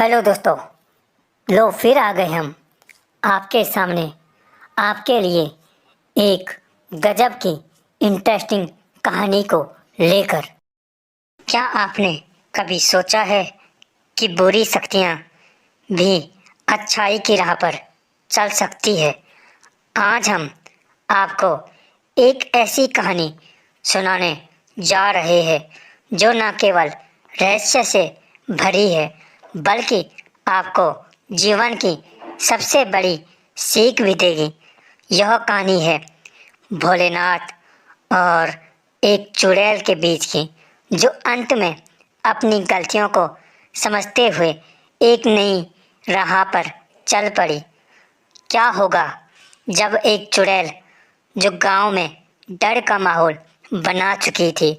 Hello दोस्तों। लो फिर आ गए हम आपके सामने आपके लिए एक गजब की इंटरेस्टिंग कहानी को लेकर। क्या आपने कभी सोचा है कि बुरी शक्तियाँ भी अच्छाई की राह पर चल सकती है? आज हम आपको एक ऐसी कहानी सुनाने जा रहे हैं जो न केवल रहस्य से भरी है बल्कि आपको जीवन की सबसे बड़ी सीख भी देगी। यह कहानी है भोलेनाथ और एक चुड़ैल के बीच की, जो अंत में अपनी गलतियों को समझते हुए एक नई राह पर चल पड़ी। क्या होगा जब एक चुड़ैल, जो गांव में डर का माहौल बना चुकी थी,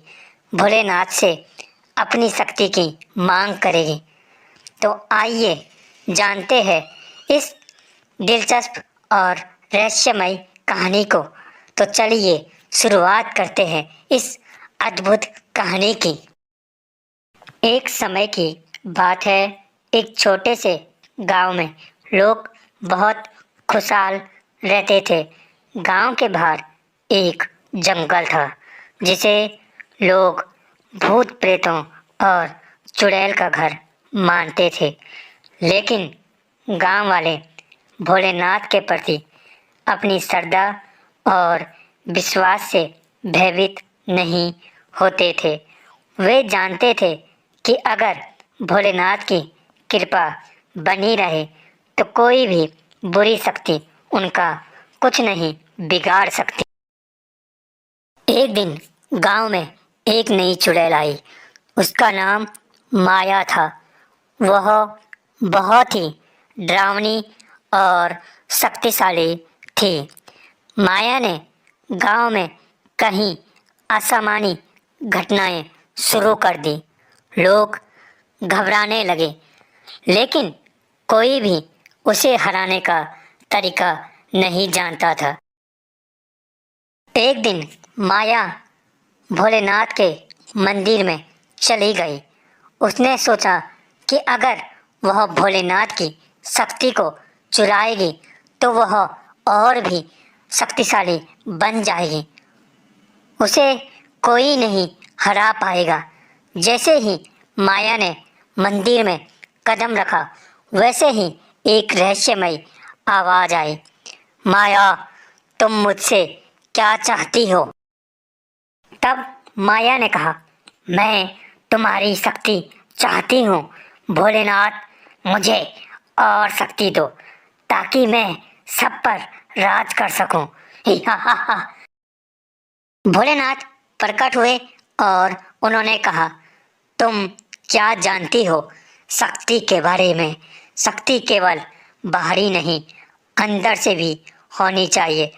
भोलेनाथ से अपनी शक्ति की मांग करेगी? तो आइए जानते हैं इस दिलचस्प और रहस्यमय कहानी को। तो चलिए शुरुआत करते हैं इस अद्भुत कहानी की। एक समय की बात है, एक छोटे से गांव में लोग बहुत खुशहाल रहते थे। गांव के बाहर एक जंगल था जिसे लोग भूत प्रेतों और चुड़ैल का घर मानते थे। लेकिन गांव वाले भोलेनाथ के प्रति अपनी श्रद्धा और विश्वास से भयभीत नहीं होते थे। वे जानते थे कि अगर भोलेनाथ की कृपा बनी रहे तो कोई भी बुरी शक्ति उनका कुछ नहीं बिगाड़ सकती। एक दिन गांव में एक नई चुड़ैल आई। उसका नाम माया था। वह बहुत ही डरावनी और शक्तिशाली थी। माया ने गांव में कहीं असामान्य घटनाएं शुरू कर दी। लोग घबराने लगे, लेकिन कोई भी उसे हराने का तरीका नहीं जानता था। एक दिन माया भोलेनाथ के मंदिर में चली गई। उसने सोचा कि अगर वह भोलेनाथ की शक्ति को चुराएगी तो वह और भी शक्तिशाली बन जाएगी। उसे कोई नहीं हरा पाएगा। जैसे ही माया ने मंदिर में कदम रखा, वैसे ही एक रहस्यमय आवाज आई, माया, तुम मुझसे क्या चाहती हो? तब माया ने कहा, मैं तुम्हारी शक्ति चाहती हूँ भोलेनाथ। मुझे और शक्ति दो ताकि मैं सब पर राज कर सकूं। ही हा हा हा। भोलेनाथ प्रकट हुए और उन्होंने कहा, तुम क्या जानती हो शक्ति के बारे में? शक्ति केवल बाहरी नहीं, अंदर से भी होनी चाहिए।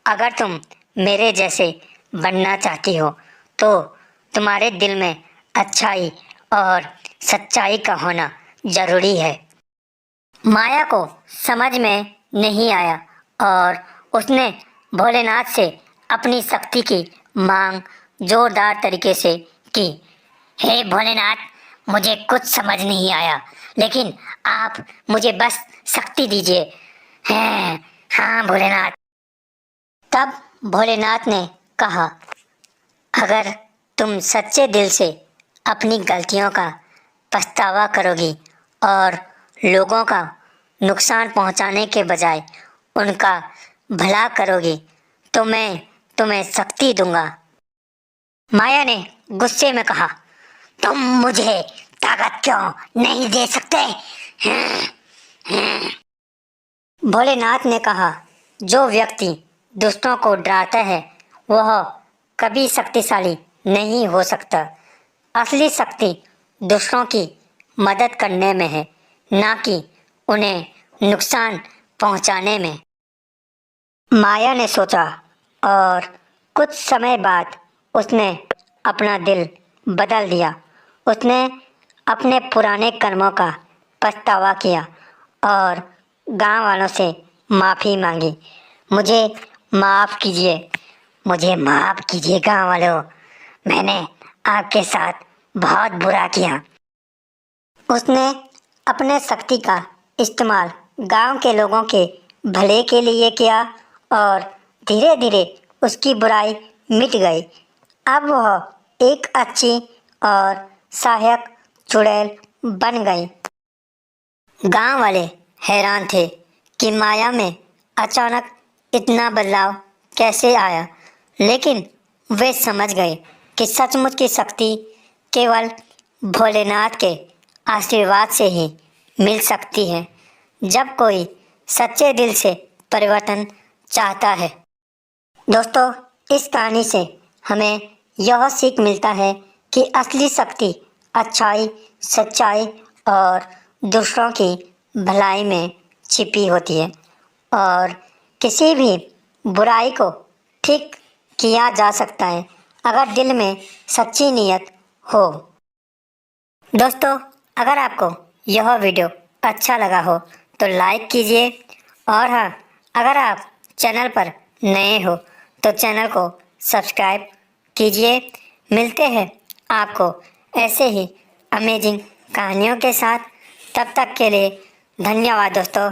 अगर तुम मेरे जैसे बनना चाहती हो तो तुम्हारे दिल में अच्छाई और सच्चाई का होना जरूरी है। माया को समझ में नहीं आया और उसने भोलेनाथ से अपनी शक्ति की मांग जोरदार तरीके से की। हे भोलेनाथ, मुझे कुछ समझ नहीं आया, लेकिन आप मुझे बस शक्ति दीजिए। हैं, हाँ भोलेनाथ। तब भोलेनाथ ने कहा, अगर तुम सच्चे दिल से अपनी गलतियों का पछतावा करोगी और लोगों का नुकसान पहुंचाने के बजाय उनका भला करोगी तो मैं तुम्हें शक्ति दूंगा। माया ने गुस्से में कहा, तुम मुझे ताकत क्यों नहीं दे सकते? भोलेनाथ ने कहा, जो व्यक्ति दुष्टों को डराता है वह कभी शक्तिशाली नहीं हो सकता। असली शक्ति दूसरों की मदद करने में है, ना कि उन्हें नुकसान पहुंचाने में। माया ने सोचा और कुछ समय बाद उसने अपना दिल बदल दिया। उसने अपने पुराने कर्मों का पछतावा किया और गांव वालों से माफ़ी मांगी। मुझे माफ़ कीजिए, मुझे माफ़ कीजिए गांव वालों, मैंने आपके साथ बहुत बुरा किया। उसने अपने शक्ति का इस्तेमाल गांव के लोगों के भले के लिए किया और धीरे धीरे उसकी बुराई मिट गई। अब वह एक अच्छी और सहायक चुड़ैल बन गई। गांव वाले हैरान थे कि माया में अचानक इतना बदलाव कैसे आया, लेकिन वे समझ गए कि सचमुच की शक्ति केवल भोलेनाथ के आशीर्वाद से ही मिल सकती है, जब कोई सच्चे दिल से परिवर्तन चाहता है। दोस्तों, इस कहानी से हमें यह सीख मिलता है कि असली शक्ति अच्छाई, सच्चाई और दूसरों की भलाई में छिपी होती है और किसी भी बुराई को ठीक किया जा सकता है अगर दिल में सच्ची नीयत हो। दोस्तों, अगर आपको यह वीडियो अच्छा लगा हो तो लाइक कीजिए और हाँ, अगर आप चैनल पर नए हो तो चैनल को सब्सक्राइब कीजिए। मिलते हैं आपको ऐसे ही अमेजिंग कहानियों के साथ। तब तक के लिए धन्यवाद दोस्तों।